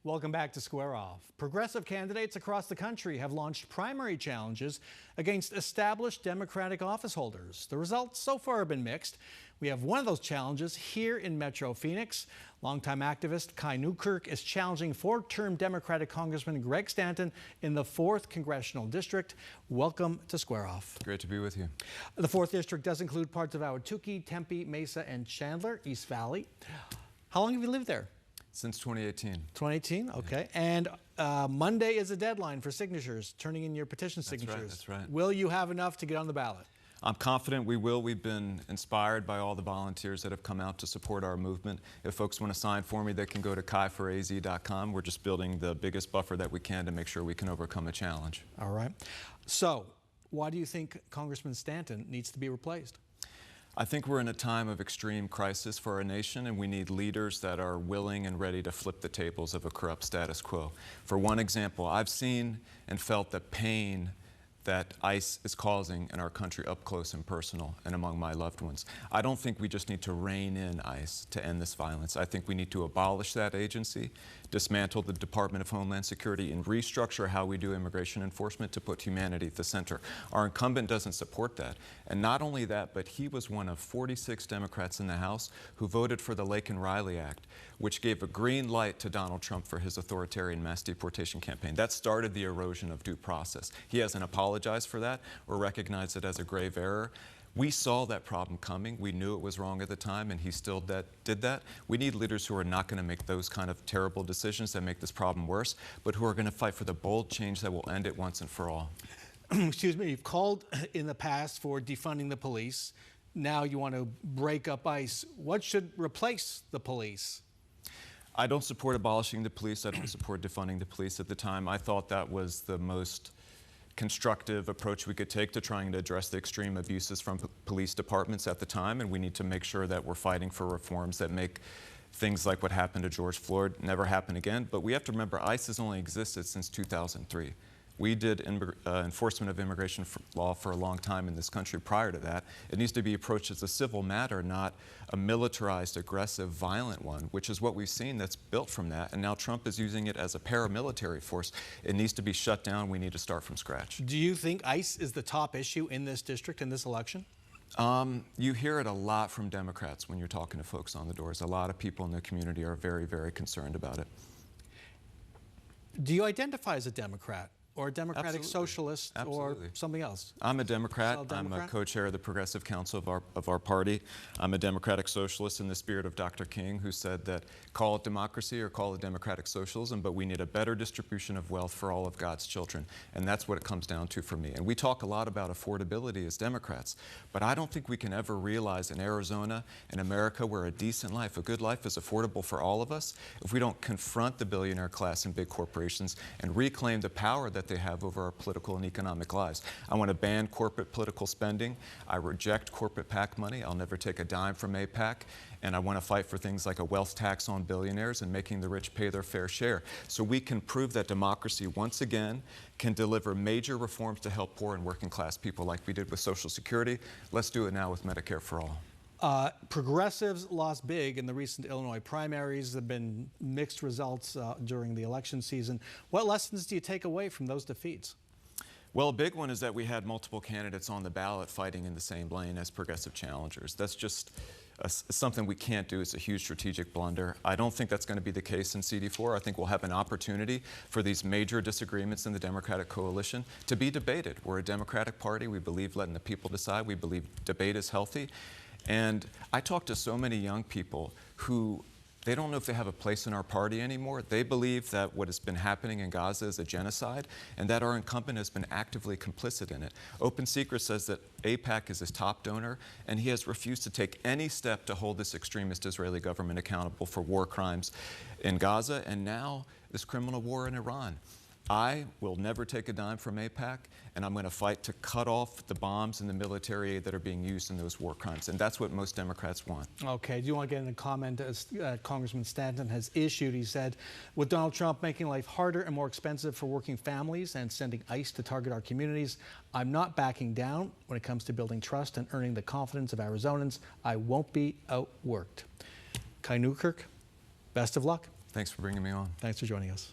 Welcome back to Square Off. Progressive candidates across the country have launched primary challenges against established Democratic office holders. The results so far have been mixed. We have one of those challenges here in Metro Phoenix. Longtime activist Kai Newkirk is challenging four-term Democratic Congressman Greg Stanton in the 4th Congressional District. Welcome to Square Off. Great to be with you. The 4th District does include parts of Ahwatukee, Tempe, Mesa, and Chandler, East Valley. How long have you lived there? Since 2018. 2018, okay. And Monday is a deadline for signatures, turning in your petition signatures. That's right. Will you have enough to get on the ballot? I'm confident we will. We've been inspired by all the volunteers that have come out to support our movement. If folks want to sign for me, they can go to kaiforaz.com. We're just building the biggest buffer that we can to make sure we can overcome a challenge. All right. So, why do you think Congressman Stanton needs to be replaced? I think we're in a time of extreme crisis for our nation, and we need leaders that are willing and ready to flip the tables of a corrupt status quo. For one example, I've seen and felt the pain that ICE is causing in our country up close and personal and among my loved ones. I don't think we just need to rein in ICE to end this violence. I think we need to abolish that agency, dismantle the Department of Homeland Security, and restructure how we do immigration enforcement to put humanity at the center. Our incumbent doesn't support that. And not only that, but he was one of 46 Democrats in the House who voted for the Laken-Riley Act, which gave a green light to Donald Trump for his authoritarian mass deportation campaign. That started the erosion of due process. He hasn't apologized for that or recognized it as a grave error. We saw that problem coming. We knew it was wrong at the time, and he still did that. We need leaders who are not going to make those kind of terrible decisions that make this problem worse, but who are going to fight for the bold change that will end it once and for all. Excuse me, you've called in the past for defunding the police. Now you want to break up ICE. What should replace the police? I don't support abolishing the police. I don't support defunding the police. At the time, I thought that was the most constructive approach we could take to trying to address the extreme abuses from police departments at the time, and we need to make sure that we're fighting for reforms that make things like what happened to George Floyd never happen again. But we have to remember ICE has only existed since 2003. We did enforcement of immigration law for a long time in this country prior to that. It needs to be approached as a civil matter, not a militarized, aggressive, violent one, which is what we've seen that's built from that. And now Trump is using it as a paramilitary force. It needs to be shut down. We need to start from scratch. Do you think ICE is the top issue in this district, in this election? You hear it a lot from Democrats when you're talking to folks on the doors. A lot of people in the community are very, very concerned about it. Do you identify as a Democrat? Or a Democratic Absolutely. Socialist Absolutely. Or something else? I'm a Democrat. I'm a co-chair of the Progressive Council of our party. I'm a Democratic Socialist in the spirit of Dr. King, who said that call it democracy or call it democratic socialism, but we need a better distribution of wealth for all of God's children. And that's what it comes down to for me. And we talk a lot about affordability as Democrats, but I don't think we can ever realize in Arizona and America where a decent life, a good life is affordable for all of us if we don't confront the billionaire class and big corporations and reclaim the power that they have over our political and economic lives. I want to ban corporate political spending. I reject corporate PAC money. I'll never take a dime from AIPAC. And I want to fight for things like a wealth tax on billionaires and making the rich pay their fair share. So we can prove that democracy, once again, can deliver major reforms to help poor and working class people like we did with Social Security. Let's do it now with Medicare for all. Progressives lost big in the recent Illinois primaries. There have been mixed results during the election season. What lessons do you take away from those defeats? Well, a big one is that we had multiple candidates on the ballot fighting in the same lane as progressive challengers. That's just something we can't do. It's a huge strategic blunder. I don't think that's going to be the case in CD4. I think we'll have an opportunity for these major disagreements in the Democratic coalition to be debated. We're a Democratic Party. We believe letting the people decide. We believe debate is healthy. And I talk to so many young people who they don't know if they have a place in our party anymore. They believe that what has been happening in Gaza is a genocide and that our incumbent has been actively complicit in it. Open Secret says that AIPAC is his top donor, and he has refused to take any step to hold this extremist Israeli government accountable for war crimes in Gaza and now this criminal war in Iran. I will never take a dime from AIPAC, and I'm going to fight to cut off the bombs and the military aid that are being used in those war crimes. And that's what most Democrats want. Okay. Do you want to get in a comment as Congressman Stanton has issued? He said, with Donald Trump making life harder and more expensive for working families and sending ICE to target our communities, I'm not backing down when it comes to building trust and earning the confidence of Arizonans. I won't be outworked. Kai Newkirk, best of luck. Thanks for bringing me on. Thanks for joining us.